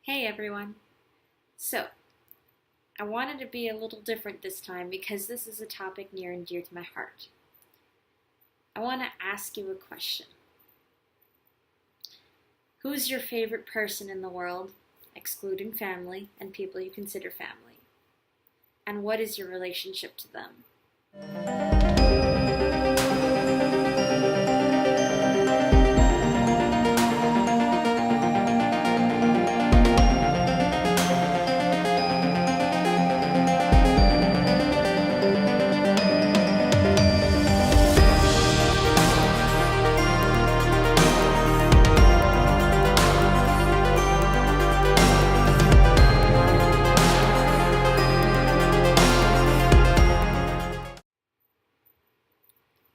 Hey everyone. So, I wanted to be a little different this time because this is a topic near and dear to my heart. I want to ask you a question. Who's your favorite person in the world, excluding family and people you consider family? And what is your relationship to them?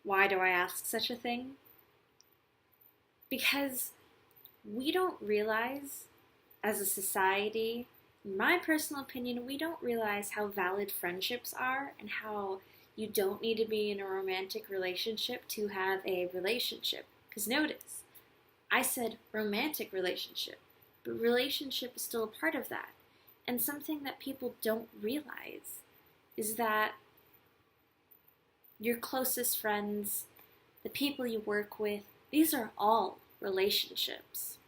Why do I ask such a thing? Because we don't realize, as a society, in my personal opinion, we don't realize how valid friendships are and how you don't need to be in a romantic relationship to have a relationship. Because notice, I said romantic relationship, but relationship is still a part of that. And something that people don't realize is that your closest friends, the people you work with, these are all relationships.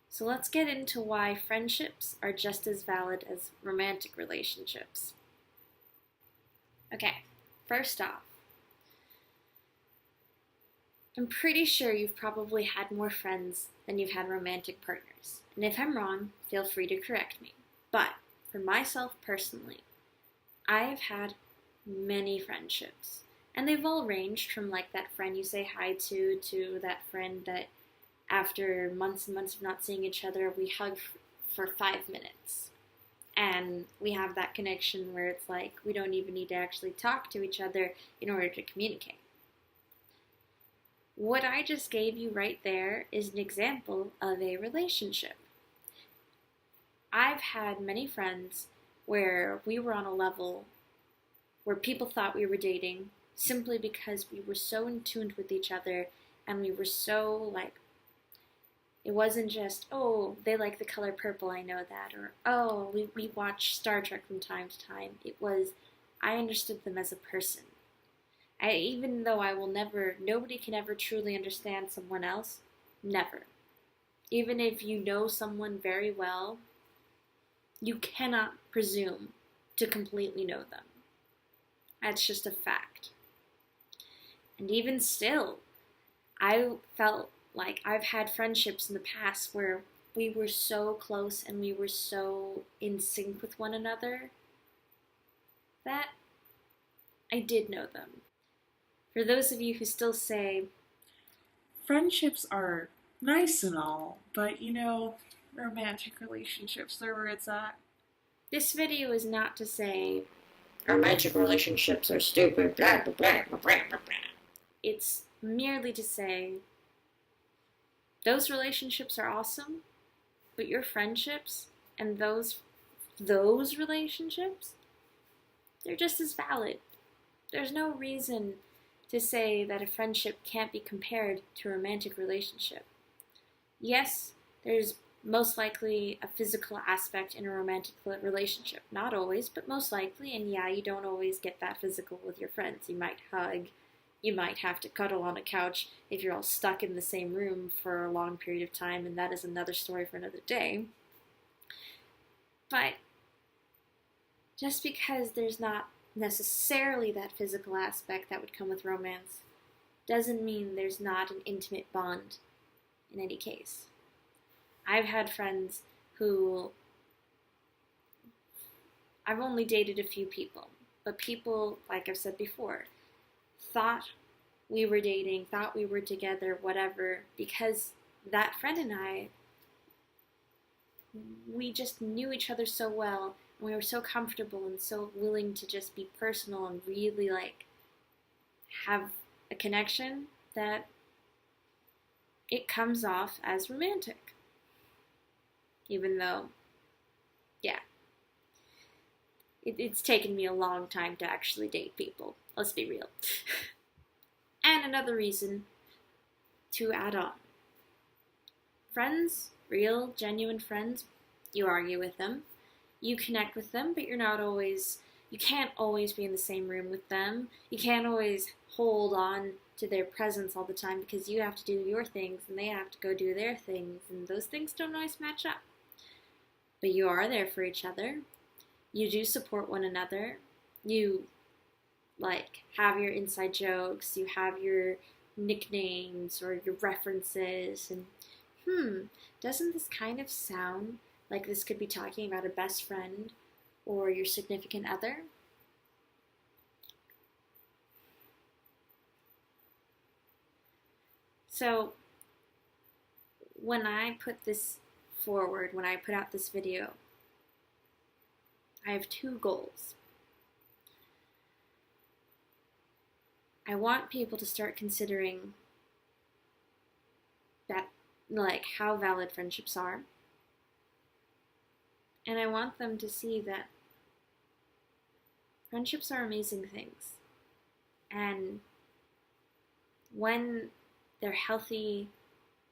So let's get into why friendships are just as valid as romantic relationships. Okay, first off, I'm pretty sure you've probably had more friends than you've had romantic partners. And if I'm wrong, feel free to correct me. But for myself personally, I have had many friendships. And they've all ranged from like that friend you say hi to that friend that after months and months of not seeing each other, we hug for 5 minutes. And we have that connection where it's like we don't even need to actually talk to each other in order to communicate. What I just gave you right there is an example of a relationship. I've had many friends where we were on a level where people thought we were dating simply because we were so in tune with each other and we were so like, it wasn't just, oh, they like the color purple, I know that, or oh, we watch Star Trek from time to time. It was, I understood them as a person. Even though nobody can ever truly understand someone else, never. Even if you know someone very well, you cannot presume to completely know them. That's just a fact. And even still, I felt like I've had friendships in the past where we were so close and we were so in sync with one another that I did know them. For those of you who still say, Friendships are nice and all, but romantic relationships, they're where it's at. this video is not to say romantic relationships are stupid, blah, blah, blah, blah, blah, blah. It's merely to say those relationships are awesome, but your friendships and those relationships, they're just as valid. There's no reason to say that a friendship can't be compared to a romantic relationship. Yes, there's most likely a physical aspect in a romantic relationship. Not always, but most likely. And yeah, you don't always get that physical with your friends. You might hug, you might have to cuddle on a couch if you're all stuck in the same room for a long period of time, and that is another story for another day. But just because there's not necessarily that physical aspect that would come with romance doesn't mean there's not an intimate bond in any case. I've had friends who I've only dated a few people, but people, like I've said before, thought we were dating, thought we were together, whatever, because that friend and I, we just knew each other so well, and we were so comfortable and so willing to just be personal and really like have a connection that it comes off as romantic. Even though, yeah, it's taken me a long time to actually date people. Let's be real. And another reason to add on. Friends Real, genuine friends, you argue with them, you connect with them, but you can't always be in the same room with them. You can't always hold on to their presence all the time because you have to do your things and they have to go do their things, and those things don't always match up. But you are there for each other. You do support one another. You have your inside jokes, you have your nicknames or your references, and doesn't this kind of sound like this could be talking about a best friend or your significant other? So when I put this forward, when I put out this video, I have two goals. I want people to start considering that, how valid friendships are. And I want them to see that friendships are amazing things. And when they're healthy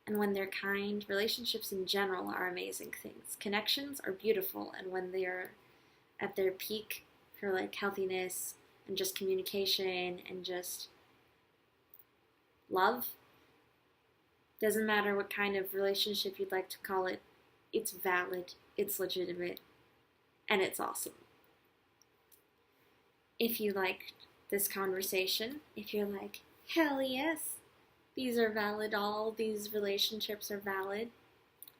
and when they're kind, relationships in general are amazing things. Connections are beautiful, and when they're at their peak for healthiness and just communication and just love, doesn't matter what kind of relationship you'd like to call it, it's valid, it's legitimate, and it's awesome. If you liked this conversation, if you're like, hell yes, these are valid, all these relationships are valid,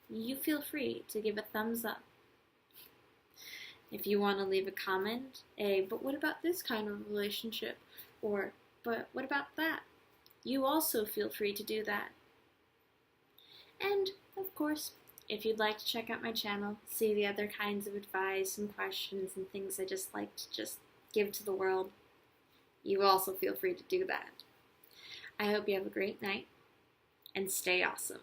you feel free to give a thumbs up. If you want to leave a comment, but what about this kind of relationship? Or, but what about that? You also feel free to do that. And, of course, if you'd like to check out my channel, see the other kinds of advice and questions and things I just like to just give to the world, you also feel free to do that. I hope you have a great night, and stay awesome.